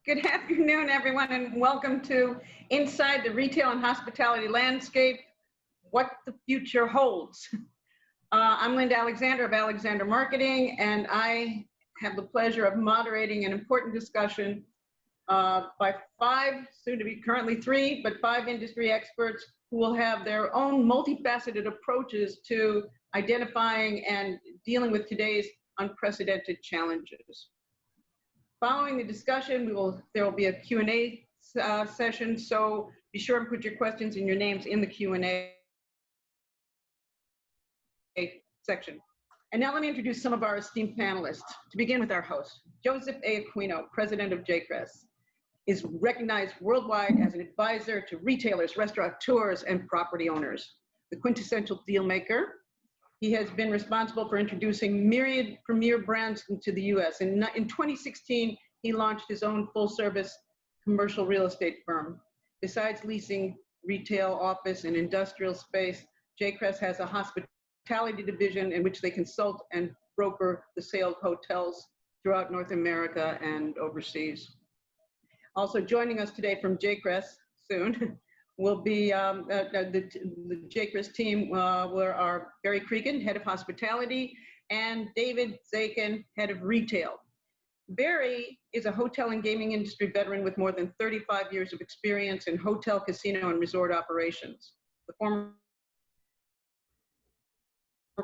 Good afternoon, everyone, and welcome to Inside the Retail and Hospitality Landscape, What the Future Holds. I'm Linda Alexander of Alexander Marketing, and I have the pleasure of moderating an important discussion by five, soon to be currently three, but five industry experts who will have their own multifaceted approaches to identifying and dealing with today's unprecedented challenges. Following the discussion, there will be a Q&A session, so be sure and put your questions and your names in the Q&A section. And now let me introduce some of our esteemed panelists. To begin with our host, Joseph A. Aquino, president of JAACRES, is recognized worldwide as an advisor to retailers, restaurateurs, and property owners, the quintessential deal maker. He has been responsible for introducing myriad premier brands into the US. In 2016, he launched his own full-service commercial real estate firm. Besides leasing retail, office, and industrial space, JAACRES has a hospitality division in which they consult and broker the sale of hotels throughout North America and overseas. Also joining us today from JAACRES soon will be the JAACRES team are Barry Cregan, head of hospitality, and David Zakin, head of retail. Barry is a hotel and gaming industry veteran with more than 35 years of experience in hotel, casino, and resort operations. The former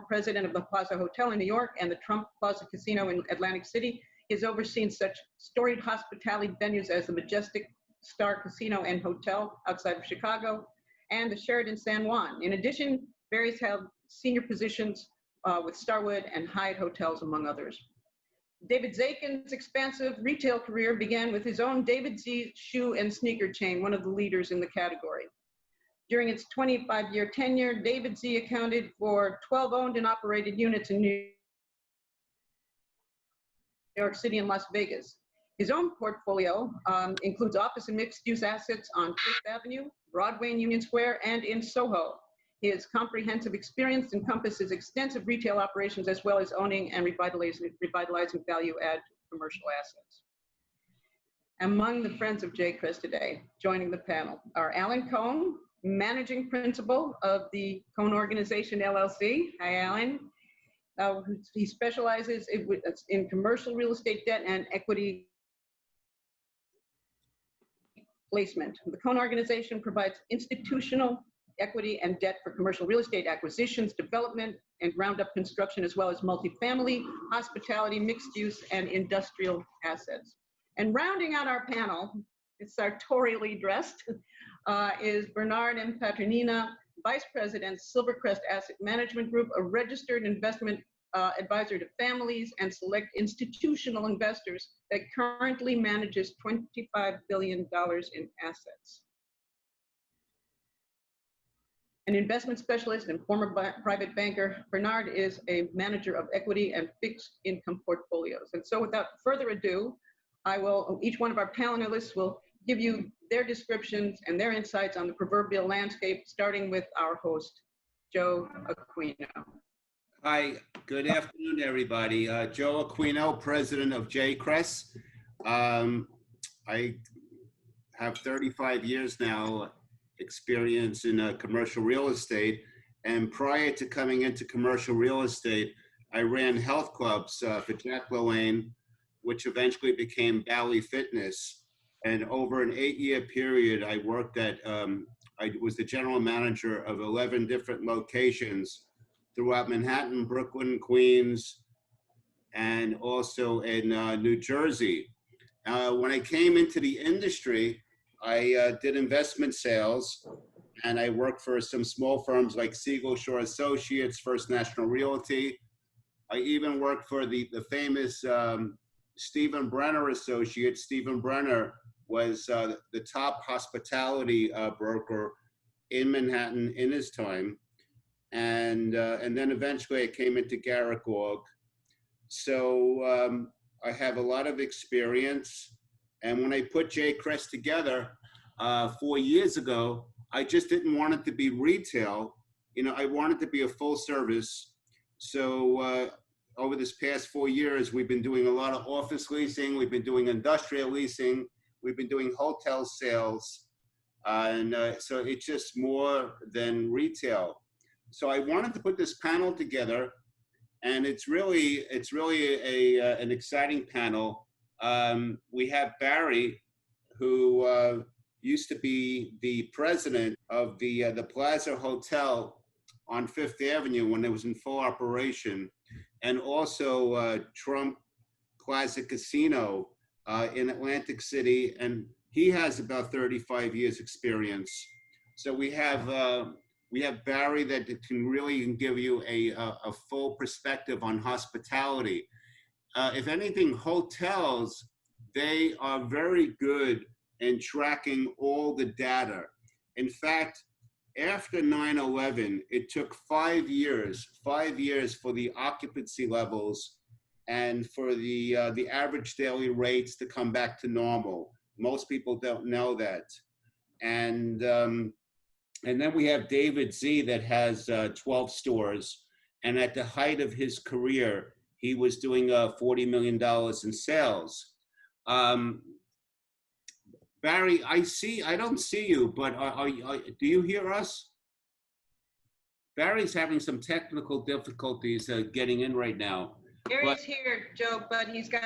president of the Plaza Hotel in New York and the Trump Plaza Casino in Atlantic City, he has overseen such storied hospitality venues as the Majestic Star Casino and Hotel outside of Chicago, and the Sheraton San Juan. In addition, Barry's held senior positions with Starwood and Hyatt Hotels, among others. David Zakin's expansive retail career began with his own David Z shoe and sneaker chain, one of the leaders in the category. During its 25-year tenure, David Z accounted for 12 owned and operated units in New York City and Las Vegas. His own portfolio includes office and mixed-use assets on Fifth Avenue, Broadway and Union Square, and in Soho. His comprehensive experience encompasses extensive retail operations as well as owning and revitalizing value-add commercial assets. Among the friends of JAACRES today, joining the panel, are Alan Cohn, managing principal of the Cohn Organization, LLC. Hi, Alan. He specializes in commercial real estate debt and equity placement. The Cohn Organization provides institutional equity and debt for commercial real estate acquisitions, development, and ground-up construction, as well as multifamily, hospitality, mixed-use, and industrial assets. And rounding out our panel, it's sartorially dressed, is Bernard M. Patronina, Vice President, Silvercrest Asset Management Group, a registered investment advisor to families and select institutional investors that currently manages $25 billion in assets. An investment specialist and former private banker, Bernard is a manager of equity and fixed income portfolios. And so without further ado, each one of our panelists will give you their descriptions and their insights on the proverbial landscape, starting with our host, Joe Aquino. Hi, good afternoon, everybody. Joe Aquino, president of JAACRES. I have 35 years now experience in commercial real estate. And prior to coming into commercial real estate, I ran health clubs for Jack LaLanne, which eventually became Bally Fitness. And over an 8-year period, I worked at, I was the general manager of 11 different locations throughout Manhattan, Brooklyn, Queens, and also in New Jersey. When I came into the industry, I did investment sales, and I worked for some small firms like Siegel Shore Associates, First National Realty. I even worked for the famous Stephen Brenner Associates. Stephen Brenner was the top hospitality broker in Manhattan in his time. And then eventually I came into JAACRES. So I have a lot of experience. And when I put JAACRES together 4 years ago, I just didn't want it to be retail. You know, I wanted to be a full service. So over this past 4 years, we've been doing a lot of office leasing. We've been doing industrial leasing. we've been doing hotel sales, so it's just more than retail. So I wanted to put this panel together, and it's really an exciting panel. We have Barry, who used to be the president of the Plaza Hotel on Fifth Avenue when it was in full operation, and also Trump Plaza Casino in Atlantic City, and he has about 35 years experience. So we have Barry that can really give you a full perspective on hospitality. If anything, hotels, they are very good in tracking all the data. In fact, after 9/11, it took 5 years for the occupancy levels and for the average daily rates to come back to normal. Most people don't know that. And then we have David Z that has 12 stores. And at the height of his career, he was doing $40 million in sales. Barry, I don't see you, but do you hear us? Barry's having some technical difficulties getting in right now. Barry's here, Joe, but he's got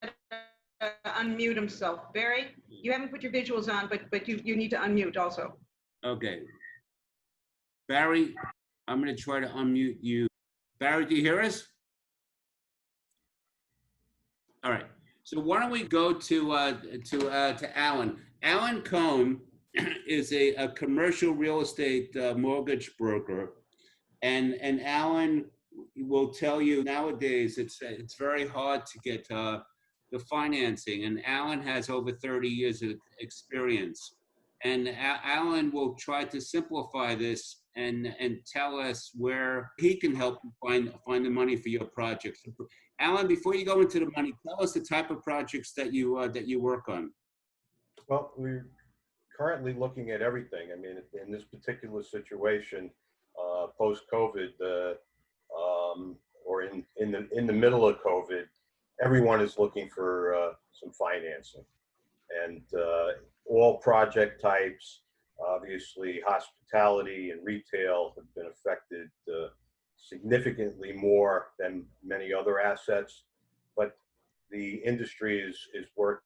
to unmute himself. Barry, you haven't put your visuals on, but you need to unmute also. Okay. Barry, I'm going to try to unmute you. Barry, do you hear us? All right. So why don't we go to Alan? Alan Cohn is a commercial real estate mortgage broker, and Alan will tell you nowadays it's very hard to get the financing, and Alan has over 30 years of experience, and Alan will try to simplify this and tell us where he can help you find the money for your projects. Alan, before you go into the money, tell us the type of projects that you work on. Well, we're currently looking at everything. I mean, in this particular situation, post-COVID, or in the middle of COVID, everyone is looking for some financing, and all project types. Obviously, hospitality and retail have been affected significantly more than many other assets, but the industry is working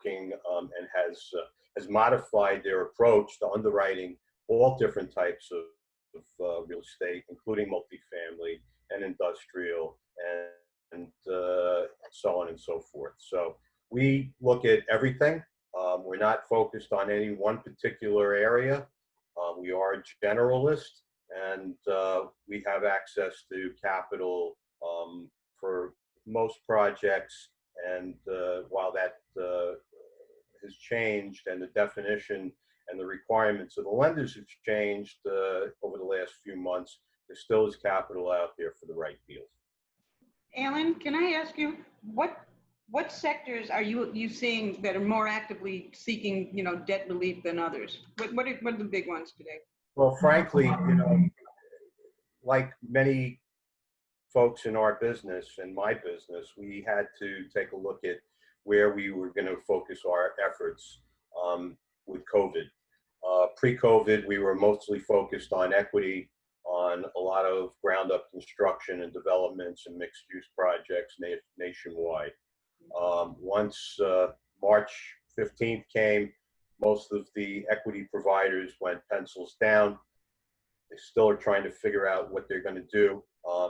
and has modified their approach to underwriting all different types of real estate, including multifamily and industrial and so on and so forth. So we look at everything. We're not focused on any one particular area. We are a generalist, and we have access to capital for most projects. And while that has changed, and the definition and the requirements of the lenders have changed over the last few months, there still is capital out there for the right deals. Alan, can I ask you, what sectors are you seeing that are more actively seeking, debt relief than others? What are the big ones today? Well, frankly, like many folks in our business and my business, we had to take a look at where we were going to focus our efforts with COVID. Pre-COVID, we were mostly focused on equity, on a lot of ground-up construction and developments and mixed-use projects nationwide. Once March 15th came, most of the equity providers went pencils down. They still are trying to figure out what they're going to do.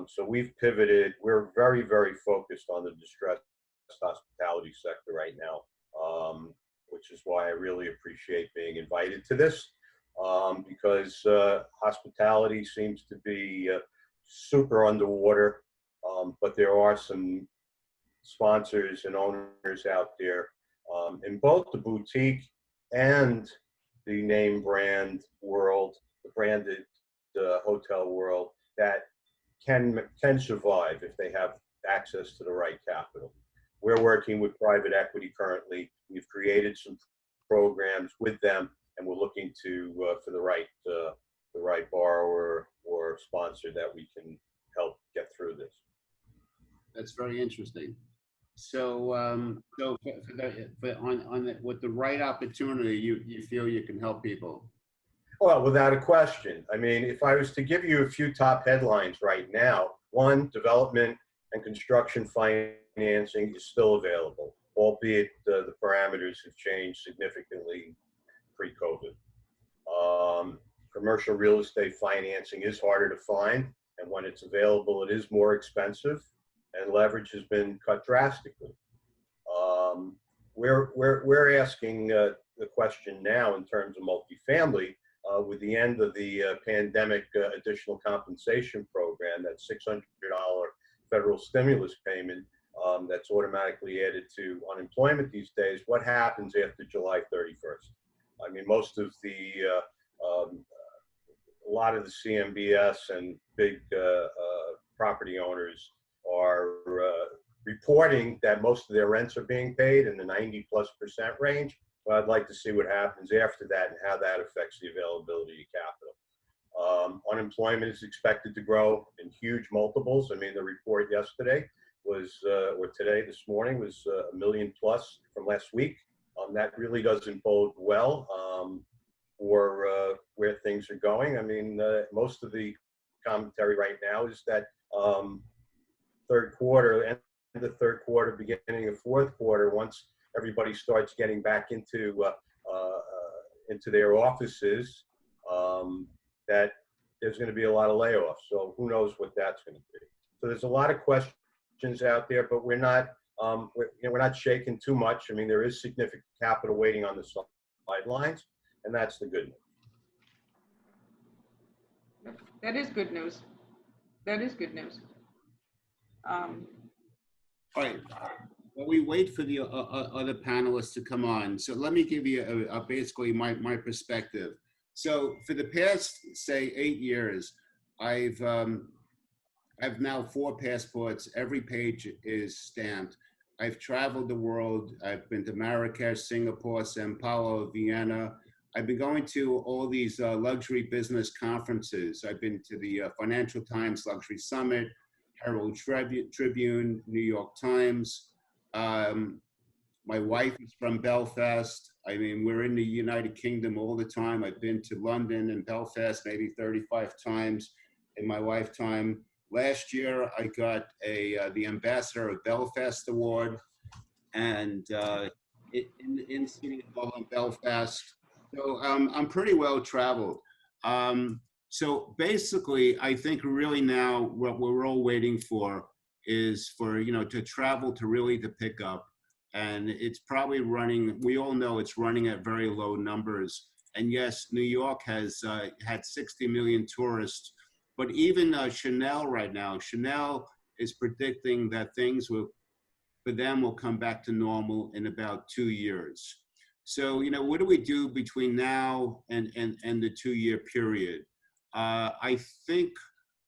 So we've pivoted. We're very, very focused on the distressed hospitality sector right now, which is why I really appreciate being invited to this, because hospitality seems to be super underwater, but there are some sponsors and owners out there in both the boutique and the name brand world, the branded hotel world, that can survive if they have access to the right capital. We're working with private equity currently. We've created some programs with them, and we're looking for the right borrower or sponsor that we can help get through this. That's very interesting. So with the right opportunity, you feel you can help people. Well, without a question. I mean, if I was to give you a few top headlines right now, one, development and construction financing is still available, albeit the parameters have changed significantly pre-COVID. Commercial real estate financing is harder to find, and when it's available, it is more expensive, and leverage has been cut drastically. Um, we're asking the question now in terms of multifamily. With the end of the pandemic additional compensation program, that $600 federal stimulus payment that's automatically added to unemployment these days, what happens after July 31st? I mean, most of the, a lot of the CMBS and big property owners are reporting that most of their rents are being paid in the 90+% range. But I'd like to see what happens after that and how that affects the availability of capital. Unemployment is expected to grow in huge multiples. I mean, the report yesterday was, or today, this morning, was a million plus from last week. That really doesn't bode well for where things are going. I mean, most of the commentary right now is that third quarter, end of the third quarter, beginning of fourth quarter, once everybody starts getting back into their offices, that there's going to be a lot of layoffs. So who knows what that's going to be. So there's a lot of questions out there, but we're not shaking too much. I mean, there is significant capital waiting on the sidelines, and that's the good news. That is good news. That is good news. All right. Well, we wait for the other panelists to come on. So let me give you basically my perspective. So for the past, say, 8 years, I've now 4 passports. Every page is stamped. I've traveled the world. I've been to Marrakesh, Singapore, Sao Paulo, Vienna. I've been going to all these luxury business conferences. I've been to the Financial Times Luxury Summit, Herald Tribune, New York Times. My wife is from Belfast. I mean, we're in the United Kingdom all the time. I've been to London and Belfast maybe 35 times in my lifetime. Last year, I got the Ambassador of Belfast Award, and in City Hall in Belfast. So I'm pretty well traveled. So basically, I think really now what we're all waiting for is for, to travel to really to pick up. And it's probably running, we all know it's running at very low numbers. And yes, New York has had 60 million tourists, but even Chanel right now, Chanel is predicting that things will, for them, will come back to normal in about 2 years. So, what do we do between now and the 2-year period? I think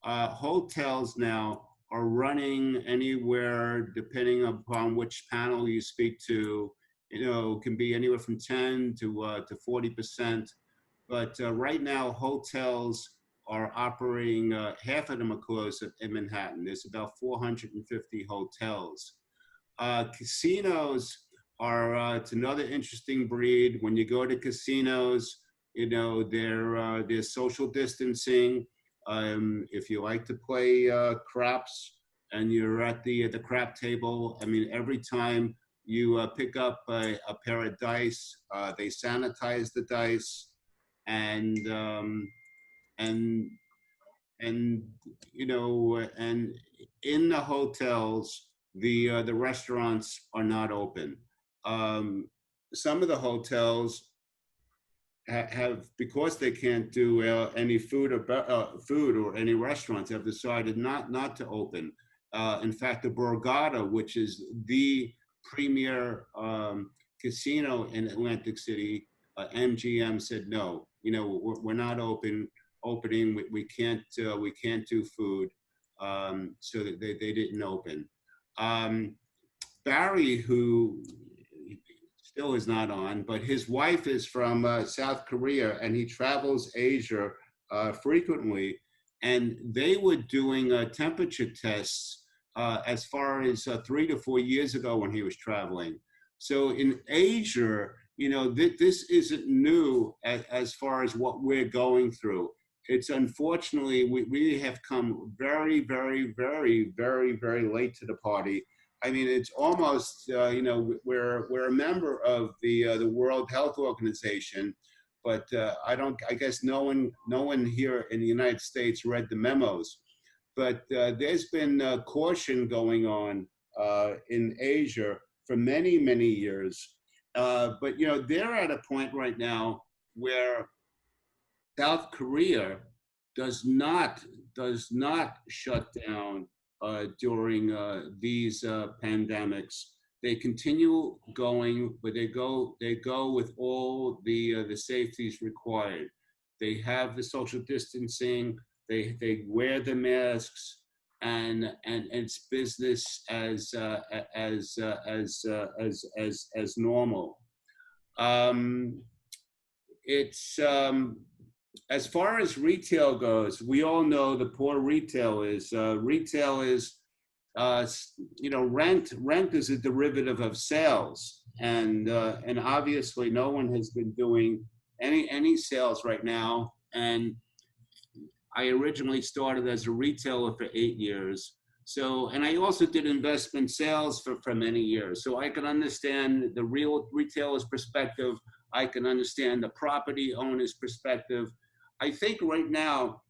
hotels now are running anywhere, depending upon which panel you speak to, can be anywhere from 10 to 40%. But right now, hotels are operating, half of them are closed in Manhattan. There's about 450 hotels. Casinos are, it's another interesting breed. When you go to casinos, there's social distancing. If you like to play craps and you're at the crap table, I mean, every time you pick up a pair of dice, they sanitize the dice, and in the hotels, the restaurants are not open. Some of the hotels have, because they can't do any food or any restaurants, have decided not to open. In fact, the Borgata, which is the premier casino in Atlantic City, MGM said no. We're not opening. We can't do food. So they didn't open. Barry, who still is not on, but his wife is from South Korea, and he travels Asia frequently. And they were doing temperature tests as far as 3 to 4 years ago when he was traveling. So in Asia, this isn't new as far as what we're going through. It's unfortunately, we have come very, very, very, very, very late to the party. I mean, it's almost, we're a member of the World Health Organization, but I guess no one here in the United States read the memos. But there's been caution going on in Asia for many, many years. But they're at a point right now where South Korea does not shut down during these pandemics. They continue going, but they go with all the safeties required. They have the social distancing. They wear the masks, and it's business as normal. It's as far as retail goes, we all know the poor retail is rent is a derivative of sales, and obviously no one has been doing any sales right now. And I originally started as a retailer for 8 years. So, and I also did investment sales for many years. So I can understand the real retailer's perspective. I can understand the property owner's perspective. I think right now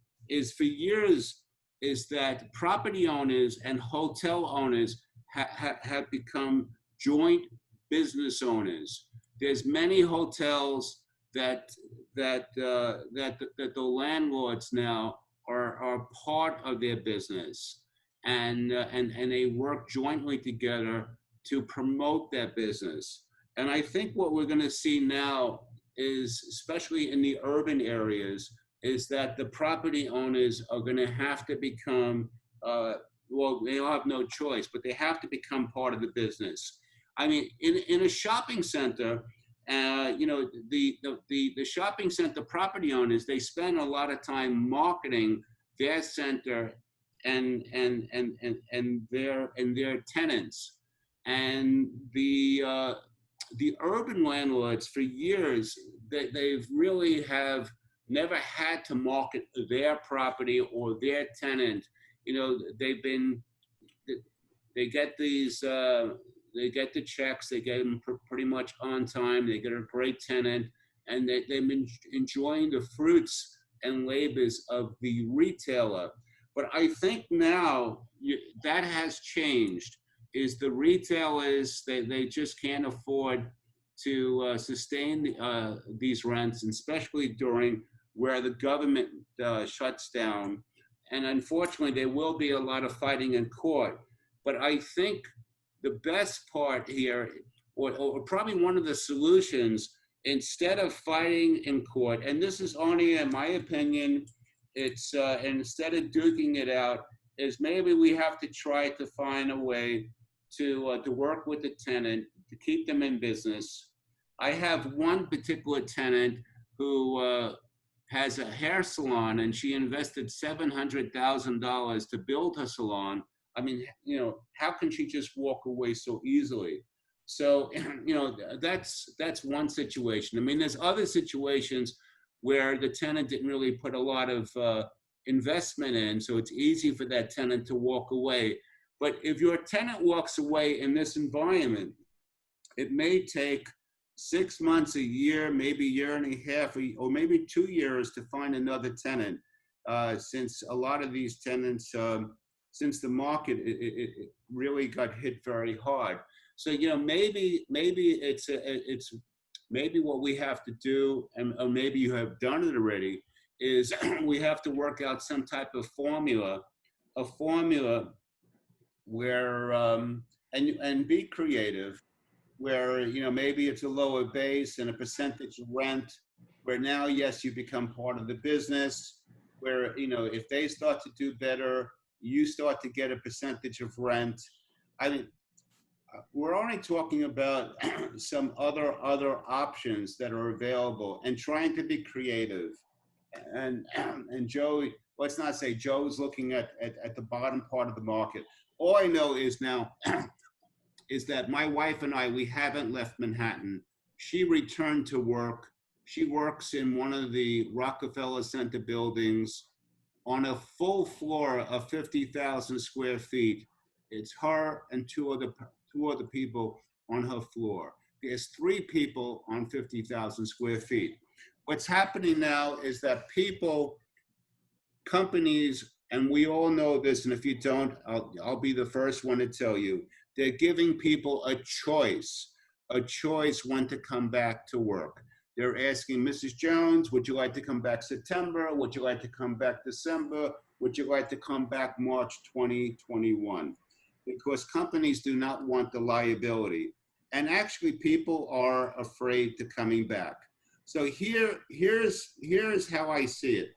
for years is that property owners and hotel owners have become joint business owners. There's many hotels that the landlords now are part of their business, and they work jointly together to promote that business. And I think what we're going to see now is, especially in the urban areas, is that the property owners are going to have to become, they'll have no choice, but they have to become part of the business. I mean, in a shopping center, the shopping center property owners, they spend a lot of time marketing their center and their tenants. And the urban landlords, for years, they've really have never had to market their property or their tenant. They get these, they get the checks, they get them pretty much on time, they get a great tenant, and they've been enjoying the fruits and labors of the retailer. But I think now that has changed, is the retailers, they just can't afford to sustain these rents, and especially during where the government shuts down. And unfortunately, there will be a lot of fighting in court. But I think the best part here, or probably one of the solutions, instead of fighting in court, and this is only in my opinion, it's instead of duking it out, is maybe we have to try to find a way to work with the tenant to keep them in business. I have one particular tenant who has a hair salon, and she invested $700,000 to build her salon. I mean, how can she just walk away so easily? So, that's one situation. I mean, there's other situations where the tenant didn't really put a lot of investment in, so it's easy for that tenant to walk away. But if your tenant walks away in this environment, it may take 6 months, a year, maybe a year and a half, or maybe 2 years to find another tenant, since a lot of these tenants, since the market it really got hit very hard. So maybe it's maybe what we have to do, or maybe you have done it already, is we have to work out some type of formula, where and be creative, where maybe it's a lower base and a percentage of rent, where now, yes, you become part of the business, where if they start to do better, you start to get a percentage of rent. I mean, we're only talking about some other options that are available, and trying to be creative. And Joe, let's not say Joe's looking at the bottom part of the market. All I know is now is that my wife and I, we haven't left Manhattan. She returned to work. She works in one of the Rockefeller Center buildings on a full floor of 50,000 square feet. It's her and two other people on her floor. There's 3 people on 50,000 square feet. What's happening now is that companies, and we all know this, and if you don't, I'll be the first one to tell you, they're giving people a choice when to come back to work. They're asking Mrs. Jones, would you like to come back September? Would you like to come back December? Would you like to come back March 2021? Because companies do not want the liability. And actually people are afraid to coming back. So here's how I see it.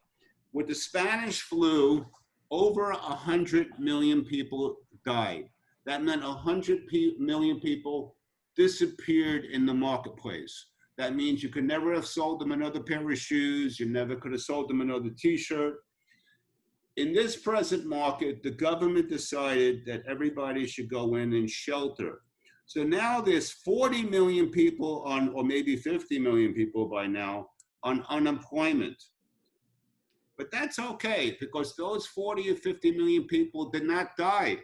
With the Spanish flu, over 100 million people died. That meant 100 million people disappeared in the marketplace. That means you could never have sold them another pair of shoes. You never could have sold them another t-shirt. In this present market, the government decided that everybody should go in and shelter. So now there's 40 million people on, or maybe 50 million people by now, on unemployment. But that's okay, because those 40 or 50 million people did not die,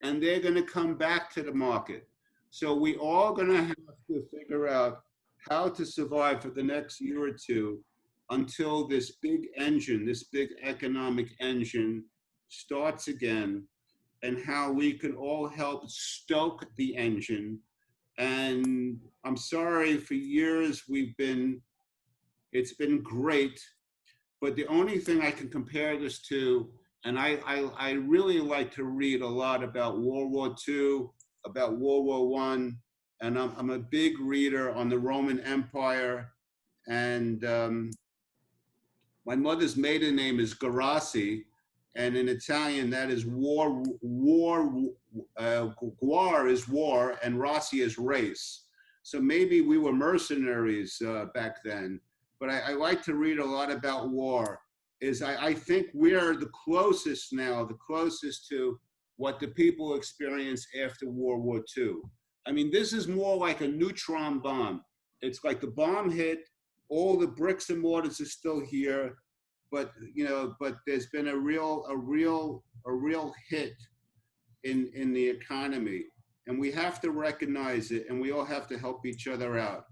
and they're gonna come back to the market. So we all gonna have to figure out how to survive for the next year or two until this big engine, this big economic engine starts again, and how we can all help stoke the engine. And I'm sorry, for years it's been great, but the only thing I can compare this to, and I really like to read a lot about World War II, about World War I, and I'm a big reader on the Roman Empire. And my mother's maiden name is Garassi, and in Italian that is guar is war, and Rossi is race. So maybe we were mercenaries back then. But I like to read a lot about war. I think we're the closest now, the closest to what the people experienced after World War II. I mean, this is more like a neutron bomb. It's like the bomb hit, all the bricks and mortars are still here, but there's been a real hit in the economy, and we have to recognize it, and we all have to help each other out.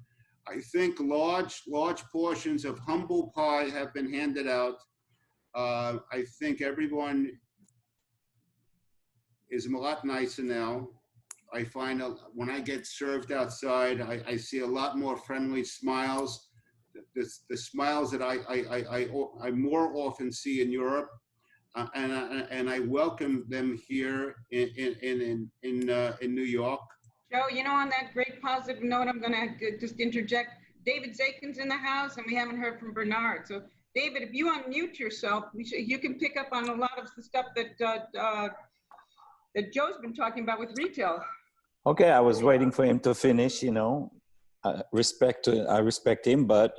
I think large portions of humble pie have been handed out. I think everyone is a lot nicer now. I find when I get served outside, I see a lot more friendly smiles. The smiles that I more often see in Europe, and I welcome them here in New York. Joe, on that great positive note, I'm going to just interject. David Zakin's in the house, and we haven't heard from Bernard. So, David, if you unmute yourself, you can pick up on a lot of the stuff that Joe's been talking about with retail. Okay, I was waiting for him to finish. I respect him, but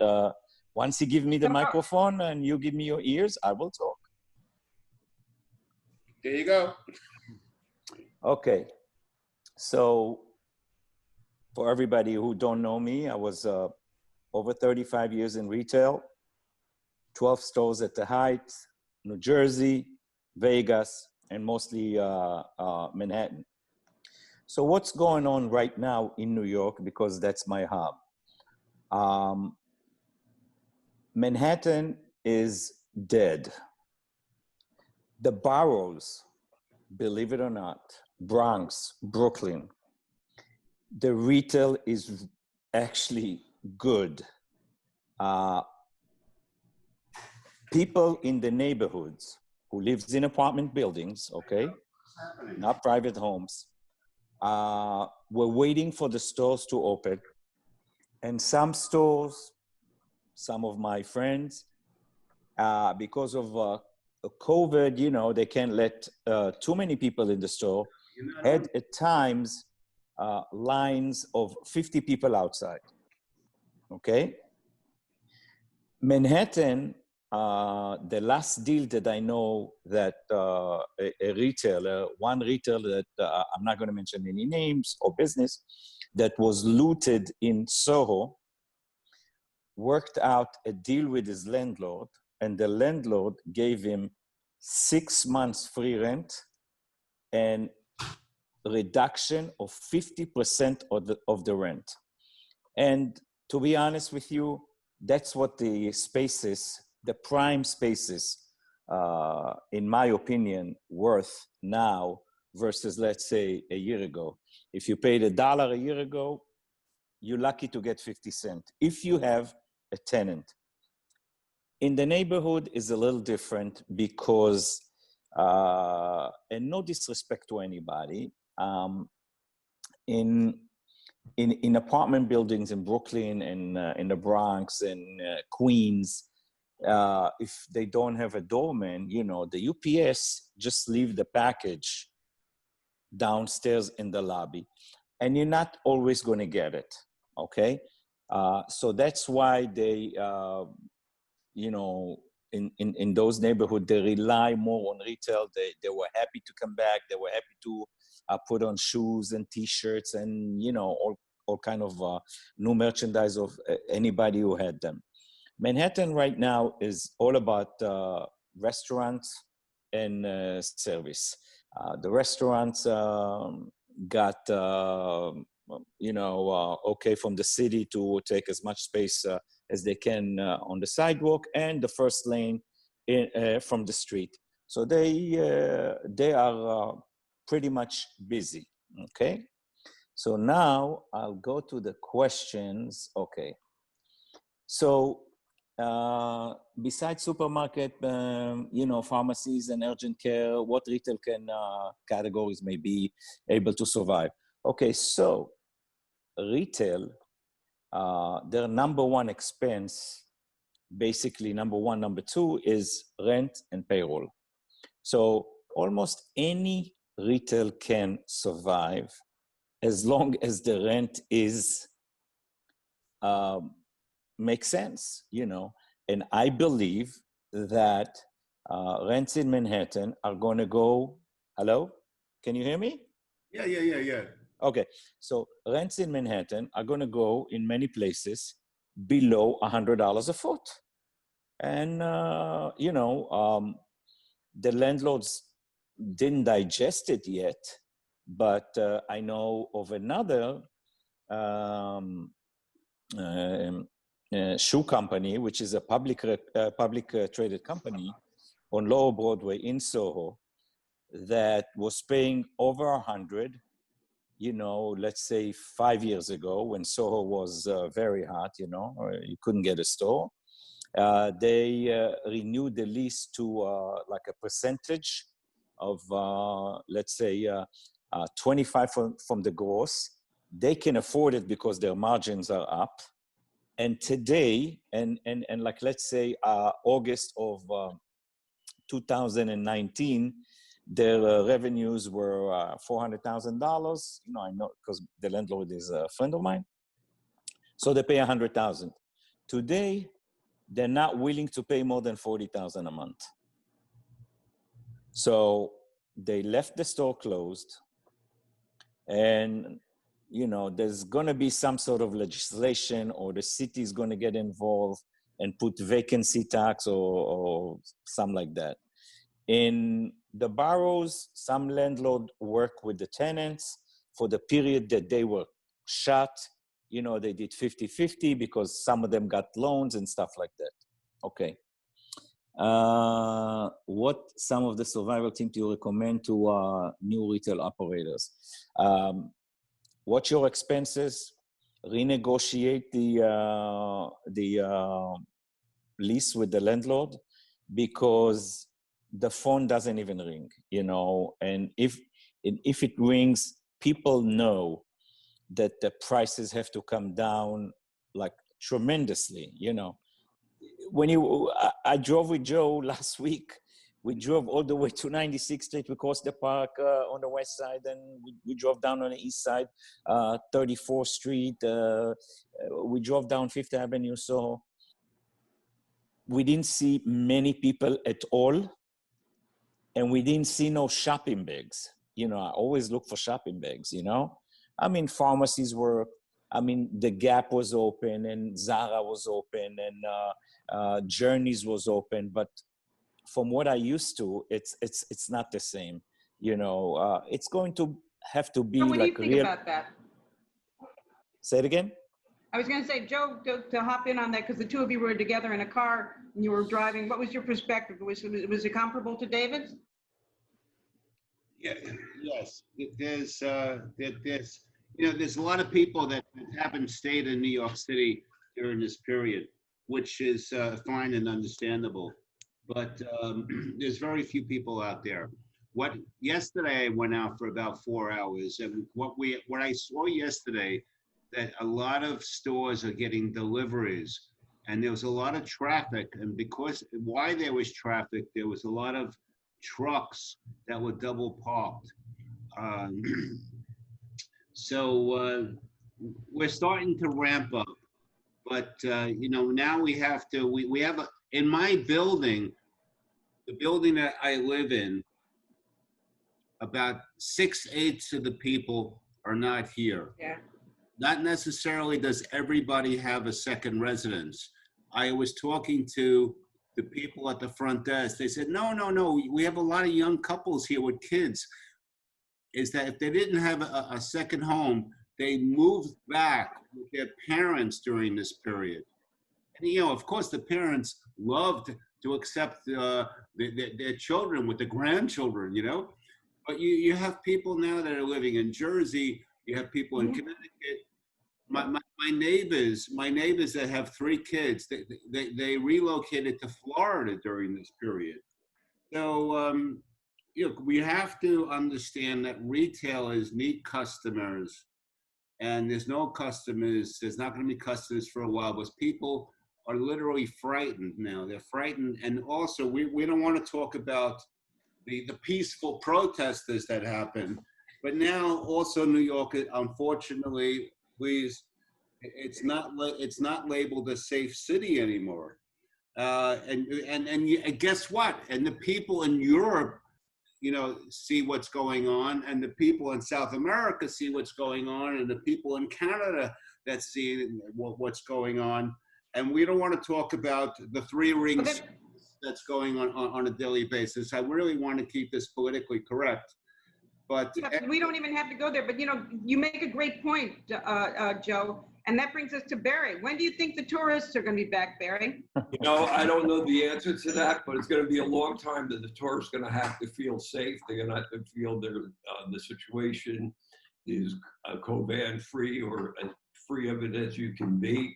once he gives me the microphone and you give me your ears, I will talk. There you go. Okay, so for everybody who don't know me, I was over 35 years in retail, 12 stores at the Heights, New Jersey, Vegas, and mostly Manhattan. So what's going on right now in New York, because that's my hub. Manhattan is dead. The boroughs, believe it or not, Bronx, Brooklyn, the retail is actually good. People in the neighborhoods who lives in apartment buildings, okay, not private homes, were waiting for the stores to open. And some stores, some of my friends, because of COVID, they can't let too many people in the store, had at times lines of 50 people outside, okay? Manhattan the last deal that I know that a retailer, one retailer that I'm not going to mention any names or business, that was looted in Soho, worked out a deal with his landlord, and the landlord gave him 6 months free rent and reduction of 50% of the rent. And to be honest with you, that's what the spaces, the prime spaces, in my opinion, worth now versus, let's say, a year ago. If you paid $1 a year ago, you're lucky to get 50 cents if you have a tenant. In the neighborhood is a little different because, and no disrespect to anybody, in apartment buildings in Brooklyn and in the Bronx and Queens, if they don't have a doorman, you know, the UPS just leave the package downstairs in the lobby, and you're not always going to get it. Okay, so that's why they, you know, in those neighborhoods, they rely more on retail. They were happy to come back. They were happy to put on shoes and T-shirts and, you know, all kind of new merchandise of anybody who had them. Manhattan right now is all about restaurants and service. The restaurants got, you know, okay from the city to take as much space as they can on the sidewalk and the first lane from the street. So they are pretty much busy, okay? So now I'll go to the questions. Okay. So besides supermarket, you know, pharmacies and urgent care, what retail categories may be able to survive? Okay, so retail, their number one expense, basically number one, number two is rent and payroll. So almost any retail can survive as long as the rent is makes sense, you know. And I believe that rents in Manhattan are going to go. Hello, can you hear me? Yeah. Okay, so rents in Manhattan are going to go in many places below $100 a foot, and you know, the landlords didn't digest it yet, but I know of another shoe company, which is a public traded company on Lower Broadway in Soho, that was paying over 100. You know, let's say 5 years ago when Soho was very hot, you know, you couldn't get a store. They renewed the lease to like a percentage of, let's say, 25 from the gross. They can afford it because their margins are up. And today, and like, let's say August of 2019, their revenues were $400,000. You know, I know because the landlord is a friend of mine. So they pay $100,000. Today, they're not willing to pay more than $40,000 a month. So they left the store closed, and you know, there's going to be some sort of legislation, or the city is going to get involved and put vacancy tax or something like that. In the boroughs, some landlords work with the tenants for the period that they were shut. You know, they did 50-50 because some of them got loans and stuff like that. Okay. What some of the survival team do you recommend to new retail operators? Watch your expenses, renegotiate the lease with the landlord, because the phone doesn't even ring, you know, and if it rings, people know that the prices have to come down like tremendously, you know. When I drove with Joe last week. We drove all the way to 96th Street. We crossed the park on the west side, and we drove down on the east side, 34th Street. We drove down Fifth Avenue. So we didn't see many people at all. And we didn't see no shopping bags. You know, I always look for shopping bags, you know? I mean, pharmacies were, I mean, the Gap was open and Zara was open and Journeys was open. But from what I used to, it's not the same. You know, it's going to have to be Joe, what do like you think real. about that? Say it again? I was going to say, Joe, to hop in on that, because the two of you were together in a car and you were driving. What was your perspective? Was it comparable to David's? Yeah, yes. There's, you know, there's a lot of people that haven't stayed in New York City during this period, which is fine and understandable. But there's very few people out there. Yesterday I went out for about 4 hours, and what I saw yesterday, that a lot of stores are getting deliveries, and there was a lot of traffic. And why there was traffic, there was a lot of trucks that were double parked. So we're starting to ramp up, but you know, now we have in my building, the building that I live in, about 6/8 of the people are not here. Yeah. Not necessarily does everybody have a second residence. I was talking to the people at the front desk. They said, no, we have a lot of young couples here with kids. Is that if they didn't have a second home, they moved back with their parents during this period. And, you know, of course, the parents loved to accept their children with the grandchildren, you know. But you have people now that are living in Jersey. You have people in Connecticut. My neighbors that have 3 kids, they relocated to Florida during this period. So, you know, we have to understand that retailers need customers, and there's no customers. There's not going to be customers for a while, because people are literally frightened now. They're frightened, and also we don't want to talk about the peaceful protesters that happened, but now also New York, unfortunately, please, it's not labeled a safe city anymore. And guess what? And the people in Europe, you know, see what's going on, and the people in South America see what's going on, and the people in Canada that see what's going on. And we don't want to talk about the 3 rings that's going on a daily basis. I really want to keep this politically correct. But we don't even have to go there. But, you know, you make a great point, Joe. And that brings us to Barry. When do you think the tourists are going to be back, Barry? You know, I don't know the answer to that, but it's going to be a long time that the tourists are going to have to feel safe. They're going to have to feel the situation is COVID free, or as free of it as you can be.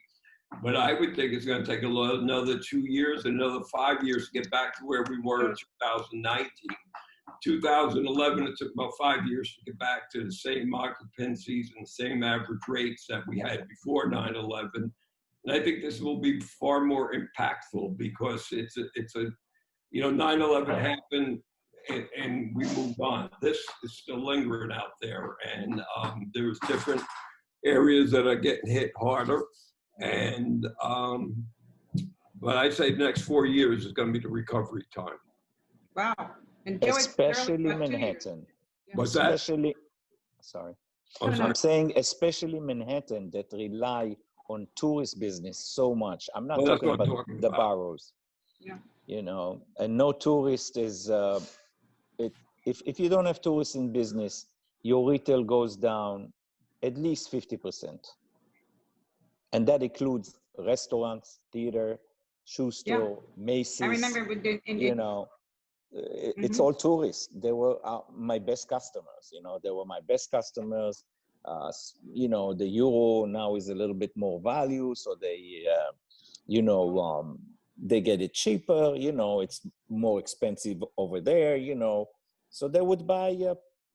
But I would think it's going to take another 2 years, another 5 years to get back to where we were in 2019. 2011, it took about 5 years to get back to the same occupancies and the same average rates that we had before 9/11. And I think this will be far more impactful, because it's a you know, 9/11 happened and we moved on. This is still lingering out there, and there's different areas that are getting hit harder. And but I say the next 4 years is going to be the recovery time. Wow. And Joe, Especially Manhattan. Yeah. What's that? Especially, sorry. I'm sorry. I'm saying especially Manhattan, that rely on tourist business so much. I'm not Well, that's talking what I'm about talking the about. boroughs. Yeah. You know, and no tourist is, if you don't have tourists in business, your retail goes down at least 50%. And that includes restaurants, theater, shoe store, Macy's. I remember we did. You know, it's all tourists. They were my best customers. You know, they were my best customers. You know, the euro now is a little bit more value, so they, you know, they get it cheaper. You know, it's more expensive over there. You know, so they would buy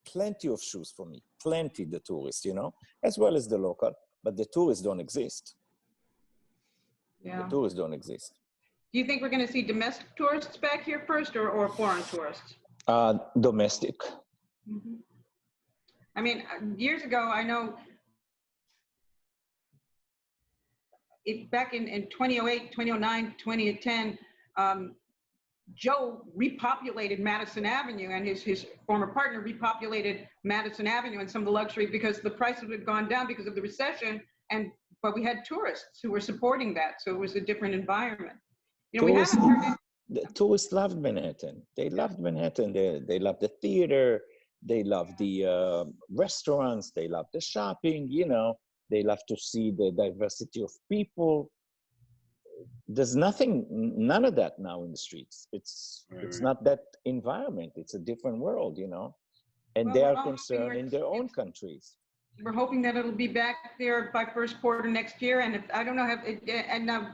plenty of shoes for me, plenty. The tourists, you know, as well as the local, but the tourists don't exist. Yeah. The tourists don't exist. Do you think we're going to see domestic tourists back here first, or foreign tourists? Domestic. I mean, years ago, I know back in 2008, 2009, 2010, Joe repopulated Madison Avenue, and his former partner repopulated Madison Avenue and some of the luxury because the prices had gone down because of the recession, but we had tourists who were supporting that, so it was a different environment. You know, we haven't heard the tourists loved Manhattan. They loved Manhattan. They loved the theater. They loved the restaurants. They loved the shopping. You know, they love to see the diversity of people. There's none of that now in the streets. It's not that environment. It's a different world, you know, and they are concerned in their own countries. We're hoping that it'll be back there by first quarter next year. And if I don't know,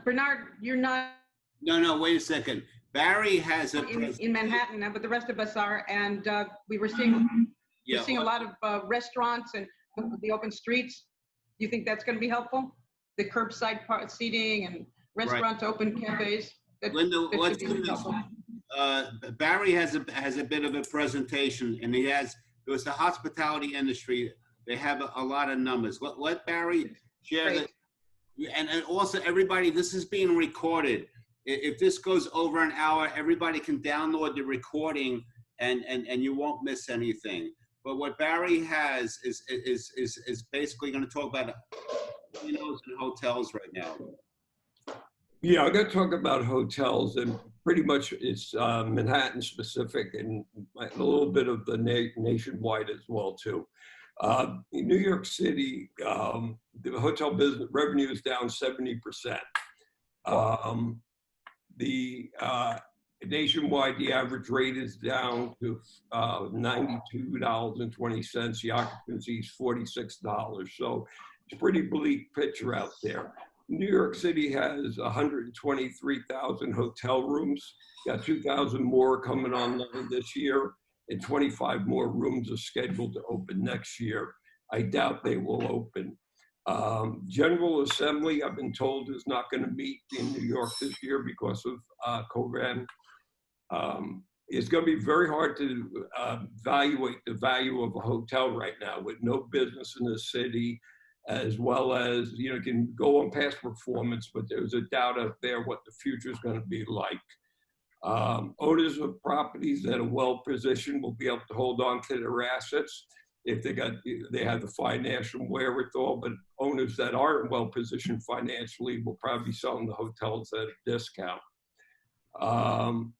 Bernard, you're not. No, wait a second. Barry has in Manhattan, but the rest of us are, and we were seeing a lot of restaurants and the open streets. Do you think that's going to be helpful? The curbside seating and restaurants, open cafes. Linda, let's do this. Barry has a bit of a presentation, and it was the hospitality industry. They have a lot of numbers. Let Barry share that. And also, everybody, this is being recorded. If this goes over an hour, everybody can download the recording, and you won't miss anything. But what Barry has is basically going to talk about casinos and hotels right now. Yeah, I'm going to talk about hotels, and pretty much it's Manhattan specific and a little bit of the nationwide as well too. In New York City, the hotel business revenue is down 70%. Nationwide, the average rate is down to $92.20. The occupancy is $46. So it's a pretty bleak picture out there. New York City has 123,000 hotel rooms. Got 2,000 more coming online this year, and 25 more rooms are scheduled to open next year. I doubt they will open. General Assembly, I've been told, is not going to meet in New York this year because of COVID. It's going to be very hard to evaluate the value of a hotel right now with no business in the city, as well as, you can go on past performance, but there's a doubt out there what the future is going to be like. Owners of properties that are well positioned will be able to hold on to their assets if they have the financial wherewithal, but owners that aren't well positioned financially will probably be selling the hotels at a discount.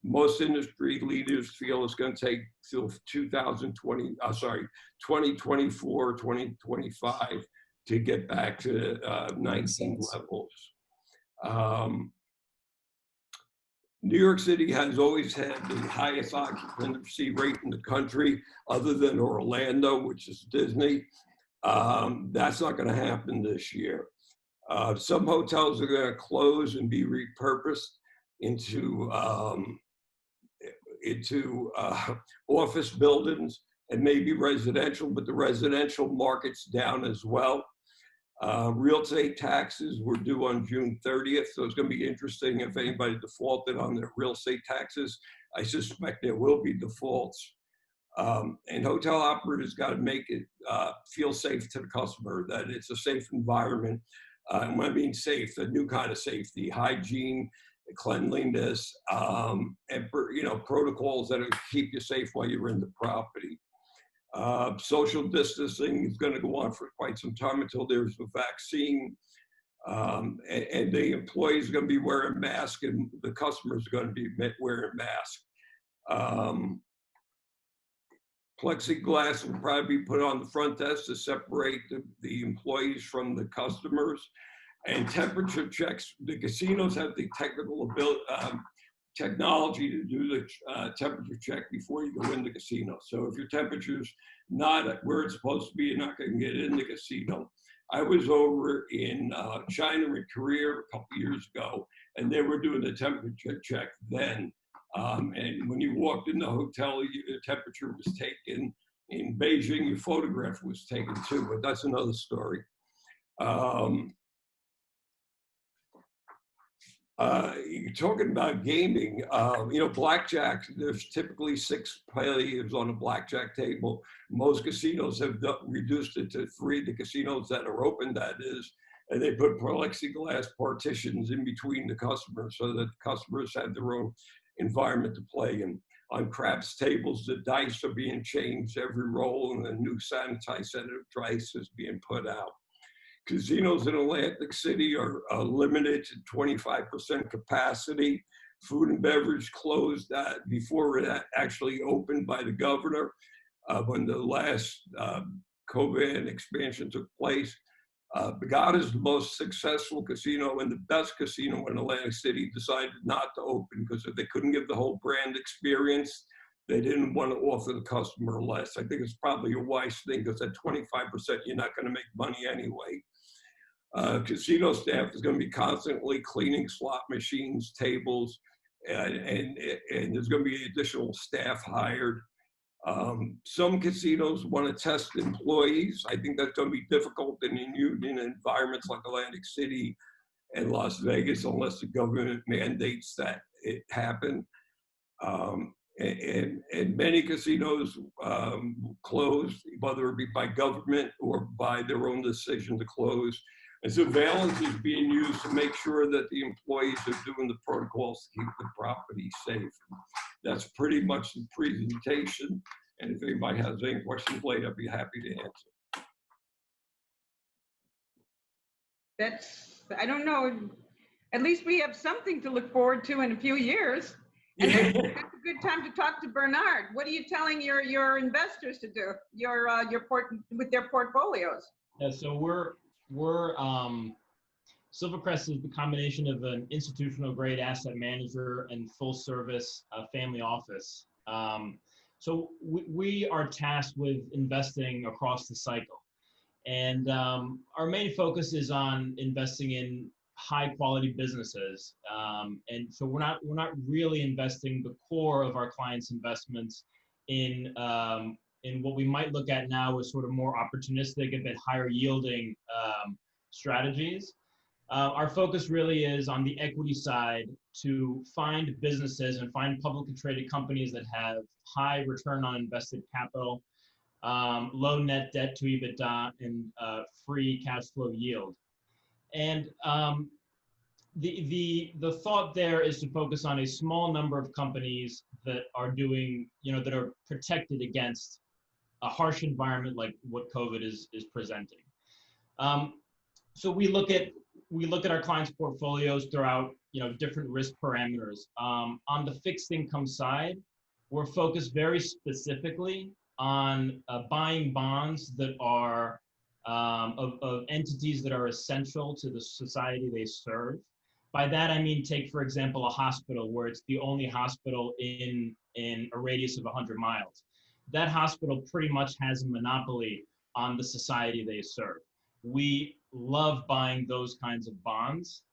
Most industry leaders feel it's going to take till 2024, 2025 to get back to 19 levels. New York City has always had the highest occupancy rate in the country, other than Orlando, which is Disney. That's not going to happen this year. Some hotels are going to close and be repurposed into office buildings and maybe residential, but the residential market's down as well. Real estate taxes were due on June 30th, so it's going to be interesting if anybody defaulted on their real estate taxes. I suspect there will be defaults. And hotel operators got to make it feel safe to the customer, that it's a safe environment. And when I mean safe, a new kind of safety, hygiene, cleanliness, and protocols that keep you safe while you're in the property. Social distancing is going to go on for quite some time until there's a vaccine, and the employees are going to be wearing masks, and the customers are going to be wearing masks. Plexiglass will probably be put on the front desk to separate the employees from the customers, and temperature checks. The casinos have the technical technology to do the temperature check before you go in the casino. So if your temperature's not at where it's supposed to be, you're not going to get in the casino. I was over in China and Korea a couple years ago, and they were doing the temperature check then. And when you walked in the hotel, the temperature was taken. In Beijing, your photograph was taken too, but that's another story. You're talking about gaming, blackjack, there's typically 6 players on a blackjack table. Most casinos have reduced it to 3, the casinos that are open, that is, and they put plexiglass partitions in between the customers so that customers have their own environment to play in. On craps tables, the dice are being changed every roll, and a new sanitized set of dice is being put out. Casinos in Atlantic City are limited to 25% capacity. Food and beverage closed before it actually opened by the governor. When the last COVID expansion took place, Borgata is the most successful casino and the best casino in Atlantic City decided not to open because if they couldn't give the whole brand experience, they didn't want to offer the customer less. I think it's probably a wise thing because at 25%, you're not going to make money anyway. Casino staff is going to be constantly cleaning slot machines, tables, and there's going to be additional staff hired. Some casinos want to test employees. I think that's going to be difficult in union environments like Atlantic City and Las Vegas unless the government mandates that it happen. And many casinos closed, whether it be by government or by their own decision to close. And surveillance is being used to make sure that the employees are doing the protocols to keep the property safe. That's pretty much the presentation. And if anybody has any questions later, I'd be happy to answer. I don't know, at least we have something to look forward to in a few years. And that's a good time to talk to Bernard. What are you telling your investors to do, with their portfolios? Yeah, so we're Silvercrest is the combination of an institutional grade asset manager and full service family office. So we are tasked with investing across the cycle. And our main focus is on investing in high quality businesses. And so we're not really investing the core of our clients' investments in what we might look at now as sort of more opportunistic, a bit higher yielding strategies. Our focus really is on the equity side to find businesses and find publicly traded companies that have high return on invested capital, low net debt to EBITDA, and free cash flow yield. And the thought there is to focus on a small number of companies that are doing, that are protected against a harsh environment like what COVID is presenting. So we look at our clients' portfolios throughout, different risk parameters. On the fixed income side, we're focused very specifically on buying bonds that are of entities that are essential to the society they serve. By that, I mean, take, for example, a hospital where it's the only hospital in a radius of 100 miles. That hospital pretty much has a monopoly on the society they serve. We love buying those kinds of bonds.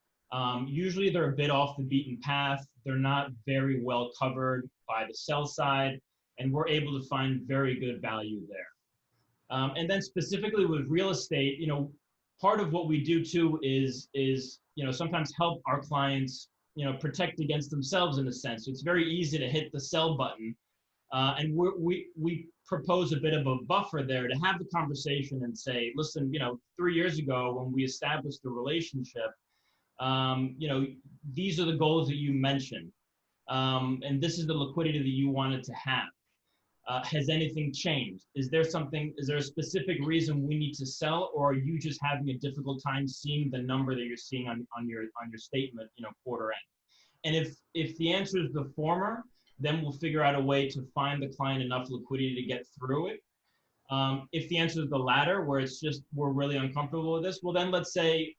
Usually they're a bit off the beaten path. They're not very well covered by the sell side, and we're able to find very good value there. And then specifically with real estate, part of what we do too is sometimes help our clients, protect against themselves in a sense. It's very easy to hit the sell button. And we propose a bit of a buffer there to have the conversation and say, listen, 3 years ago when we established the relationship, these are the goals that you mentioned. And this is the liquidity that you wanted to have. Has anything changed? Is there a specific reason we need to sell, or are you just having a difficult time seeing the number that you're seeing on your statement, quarter end? And if the answer is the former, then we'll figure out a way to find the client enough liquidity to get through it. If the answer is the latter, where it's just we're really uncomfortable with this, well then let's say,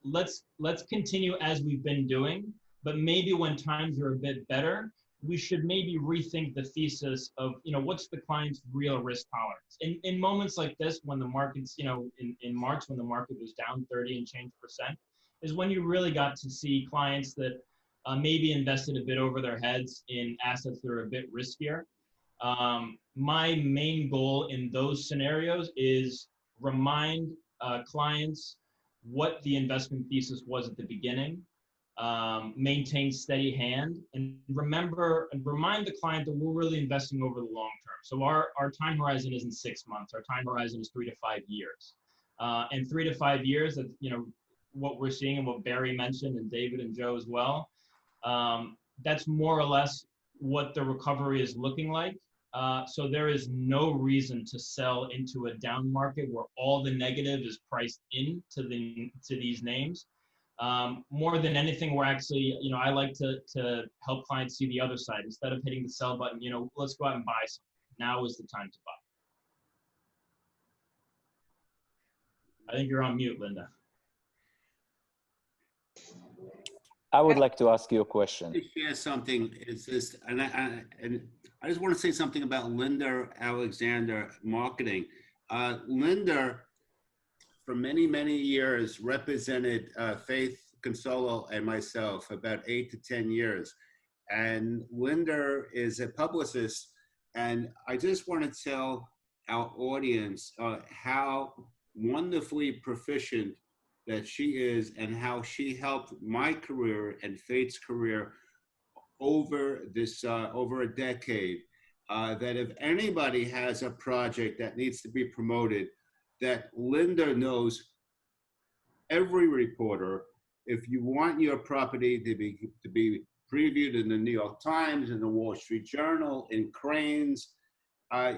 let's continue as we've been doing, but maybe when times are a bit better, we should maybe rethink the thesis of, what's the client's real risk tolerance. In moments like this, when the market's, in March, when the market was down 30 and change %, is when you really got to see clients that maybe invested a bit over their heads in assets that are a bit riskier. My main goal in those scenarios is remind clients what the investment thesis was at the beginning, maintain steady hand, and remind the client that we're really investing over the long term. So our time horizon isn't 6 months. Our time horizon is 3 to 5 years. In 3 to 5 years, that what we're seeing and what Barry mentioned and David and Joe as well, that's more or less what the recovery is looking like. So there is no reason to sell into a down market where all the negative is priced into these names. More than anything, we're actually, I like to help clients see the other side. Instead of hitting the sell button, let's go out and buy something. Now is the time to buy. I think you're on mute, Linda. I would like to ask you a question. To share something is this, and I just want to say something about Linda Alexander marketing. Linda, for many, many years, represented Faith Consolo and myself, about 8 to 10 years. And Linda is a publicist. And I just want to tell our audience how wonderfully proficient that she is and how she helped my career and Faith's career over a decade. That if anybody has a project that needs to be promoted, that Linda knows every reporter. If you want your property to be previewed in the New York Times, in the Wall Street Journal, in Cranes,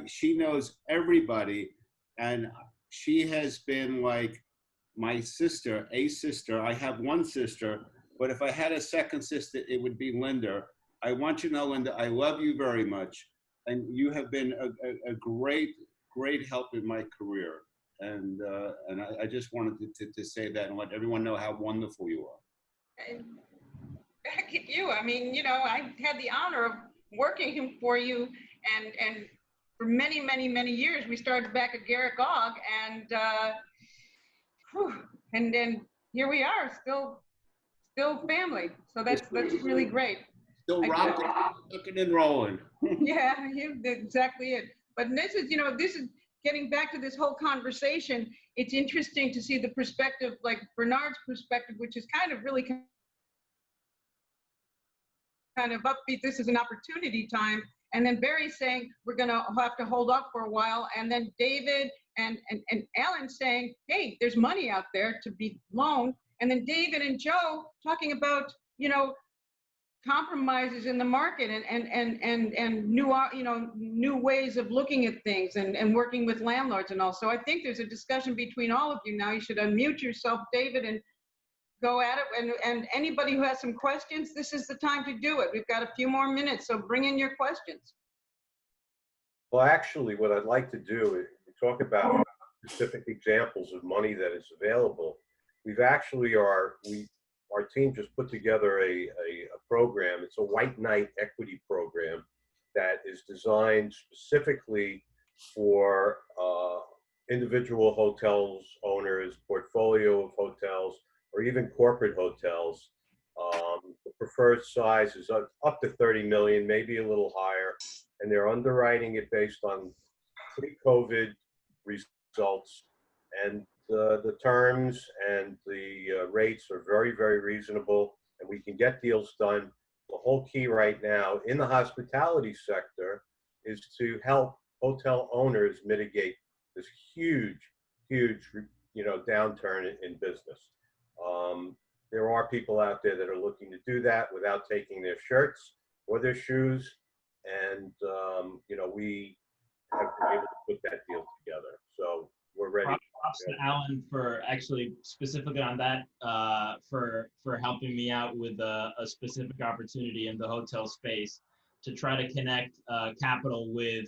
she knows everybody, and she has been like my sister, a sister. I have one sister, but if I had a second sister, it would be Linda. I want you to know, Linda, I love you very much, and you have been a great, great help in my career. And I just wanted to say that and let everyone know how wonderful you are. And back at you, I mean, I had the honor of working for you, and for many, many, many years. We started back at Garrett Gog, and then here we are, still family. So that's really great. Still rocking and rolling. Yeah, exactly it. But this is getting back to this whole conversation. It's interesting to see the perspective, like Bernard's perspective, which is kind of really kind of upbeat. This is an opportunity time. And then Barry's saying we're going to have to hold off for a while. And then David and Alan saying, hey, there's money out there to be loaned. And then David and Joe talking about, compromises in the market and new ways of looking at things and working with landlords and all. So I think there's a discussion between all of you now. You should unmute yourself, David, and go at it. And anybody who has some questions, this is the time to do it. We've got a few more minutes, so bring in your questions. Well, actually, what I'd like to do is talk about specific examples of money that is available. We've actually our team just put together a program. It's a White Knight equity program that is designed specifically for individual hotels owners, portfolio of hotels, or even corporate hotels. The preferred size is up to 30 million, maybe a little higher, and they're underwriting it based on pre-COVID results, and the terms and the rates are very, very reasonable, and we can get deals done. The whole key right now in the hospitality sector is to help hotel owners mitigate this huge downturn in business. There are people out there that are looking to do that without taking their shirts or their shoes, and we have been able to put that deal together. So we're ready. Props to Alan for actually specifically on that, for helping me out with a specific opportunity in the hotel space to try to connect capital with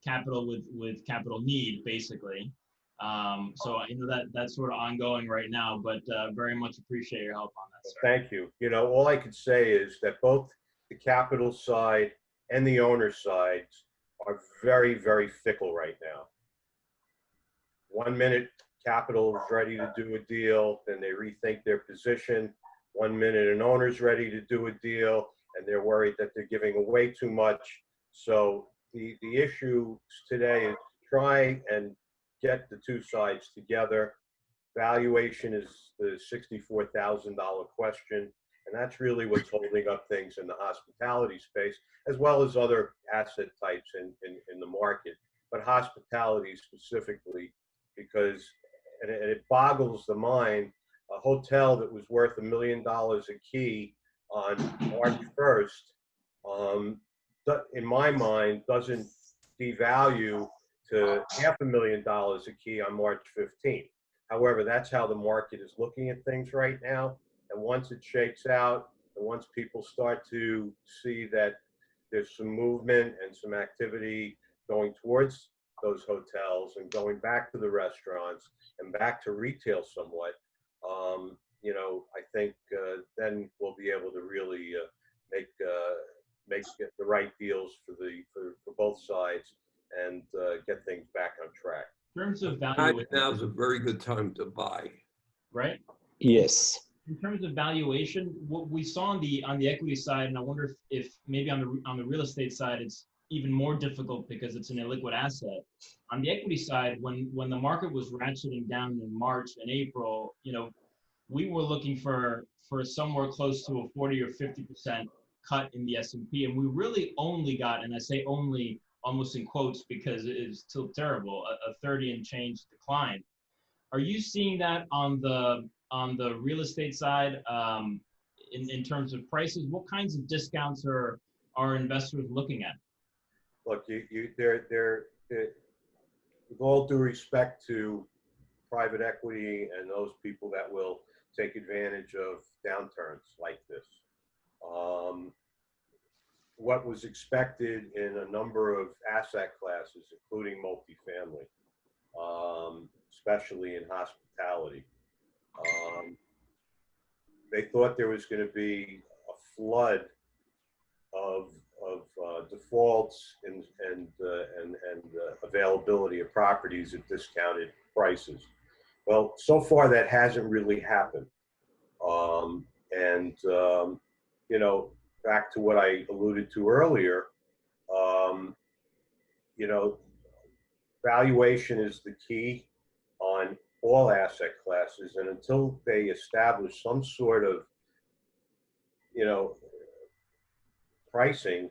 capital with capital need, basically. So I know that's sort of ongoing right now, but very much appreciate your help on that, sir. Thank you. All I could say is that both the capital side and the owner sides are very, very fickle right now. 1 minute capital is ready to do a deal, then they rethink their position. 1 minute an owner's ready to do a deal, and they're worried that they're giving away too much. So the issue today is to try and get the two sides together. Valuation is the $64,000 question, and that's really what's holding up things in the hospitality space, as well as other asset types in the market. But hospitality specifically because and it boggles the mind. A hotel that was worth $1 million a key on March 1st, in my mind, doesn't devalue to $500,000 a key on March 15th. However, that's how the market is looking at things right now. And once it shakes out, and once people start to see that there's some movement and some activity going towards those hotels and going back to the restaurants and back to retail somewhat, I think then we'll be able to really make the right deals for both sides and get things back on track. In terms of Right valuation, now is a very good time to buy. right? Yes. In terms of valuation, what we saw on the equity side, and I wonder if maybe on the real estate side, it's even more difficult because it's an illiquid asset. On the equity side, when the market was ratcheting down in March and April, we were looking for somewhere close to a 40 or 50% cut in the S&P, and we really only got, and I say only almost in quotes because it is still terrible, a 30 and change decline. Are you seeing that on the real estate side in terms of prices? What kinds of discounts are investors looking at? Look, they're with all due respect to private equity and those people that will take advantage of downturns like this. What was expected in a number of asset classes, including multifamily, especially in hospitality, they thought there was going to be a flood of defaults and availability of properties at discounted prices. Well, so far that hasn't really happened. Back to what I alluded to earlier, valuation is the key on all asset classes, and until they establish some sort of, pricing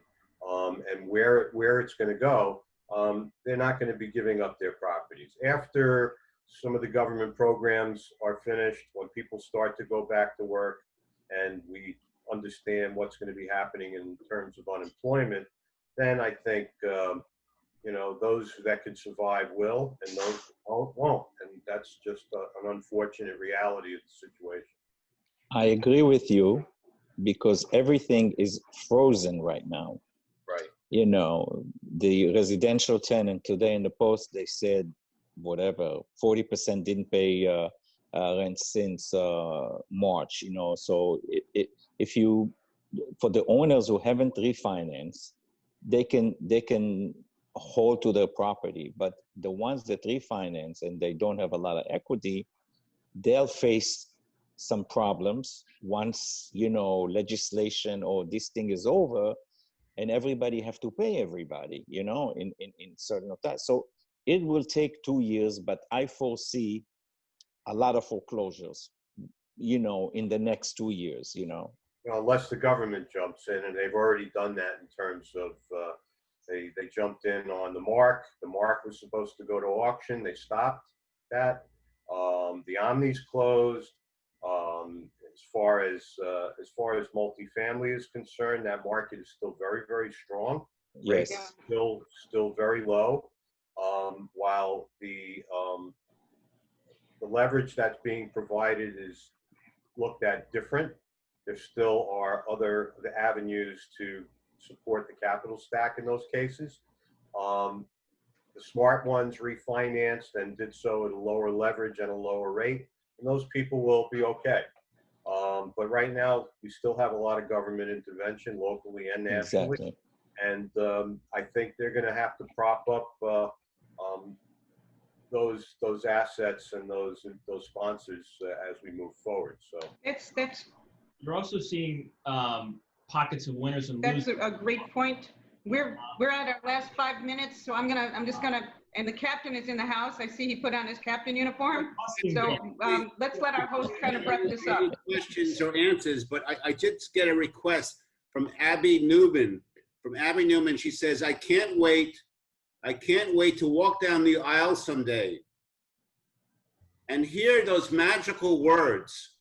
and where it's going to go, they're not going to be giving up their properties. After some of the government programs are finished, when people start to go back to work and we understand what's going to be happening in terms of unemployment, then I think, those that can survive will, and those won't. And that's just an unfortunate reality of the situation. I agree with you because everything is frozen right now. Right. The residential tenant today in the Post, they said, 40% didn't pay rent since March, so if you, for the owners who haven't refinanced, they can hold to their property, but the ones that refinance and they don't have a lot of equity, they'll face some problems once, legislation or this thing is over and everybody have to pay everybody, in certain of that. So it will take 2 years, but I foresee a lot of foreclosures, in the next 2 years, Unless the government jumps in, and they've already done that in terms of they jumped in on the mark. The mark was supposed to go to auction. They stopped that. The Omni's closed. As far as multifamily is concerned, that market is still very, very strong. Yes. Rates still very low. While the leverage that's being provided is looked at different, there still are other avenues to support the capital stack in those cases. The smart ones refinanced and did so at a lower leverage and a lower rate, and those people will be okay. But right now, we still have a lot of government intervention locally and nationally. Exactly. And I think they're going to have to prop up those assets and those sponsors as we move forward. So That's You're also seeing pockets of winners and That's losers. a great point. We're at our last 5 minutes, so I'm just gonna, and the captain is in the house. I see he put on his captain uniform. So let's let our host kind of wrap this up. Questions or answers, but I did get a request from Abby Newman. From Abby Newman, she says, I can't wait to walk down the aisle someday. and hear those magical words.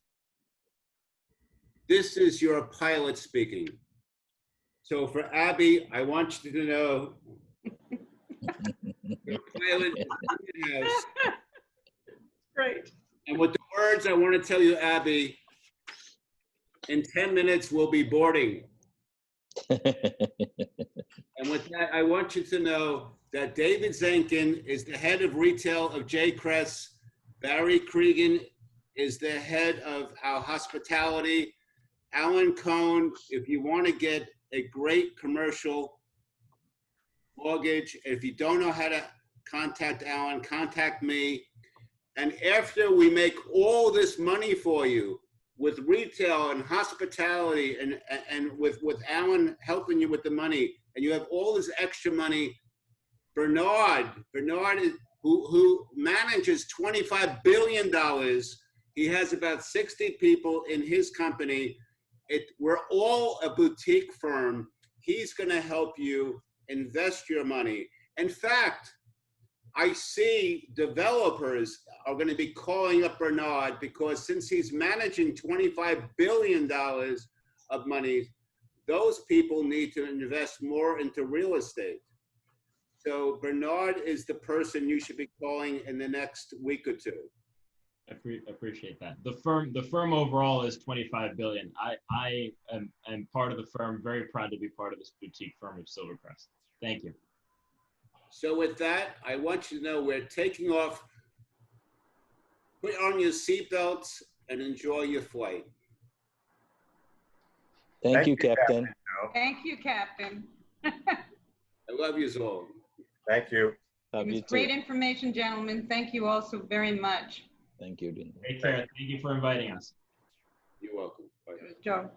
This is your pilot speaking. So for Abby, I want you to know your pilot is in the house. Great. And with the words I want to tell you, Abby, in 10 minutes we'll be boarding. And with that, I want you to know that David Zenkin is the head of retail of JAACRES. Barry Cregan is the head of our hospitality. Alan Cohn, if you want to get a great commercial mortgage, if you don't know how to contact Alan, contact me. And after we make all this money for you with retail and hospitality and with Alan helping you with the money, and you have all this extra money, Bernard is, who manages $25 billion. He has about 60 people in his company. We're all a boutique firm. He's going to help you invest your money. In fact, I see developers are going to be calling up Bernard because since he's managing $25 billion of money, those people need to invest more into real estate. So Bernard is the person you should be calling in the next week or two. I appreciate that. The firm overall is 25 billion. I am part of the firm, very proud to be part of this boutique firm of Silvercrest. Thank you. So with that, I want you to know we're taking off. Put on your seatbelts and enjoy your flight. Thank you, Captain. Thank you, Captain. I love you all. Thank you. Love It you was too. great information, gentlemen. Thank you all so very much. Thank you, Linda. Take care. Thank you for inviting us. You're welcome. Bye. Joe.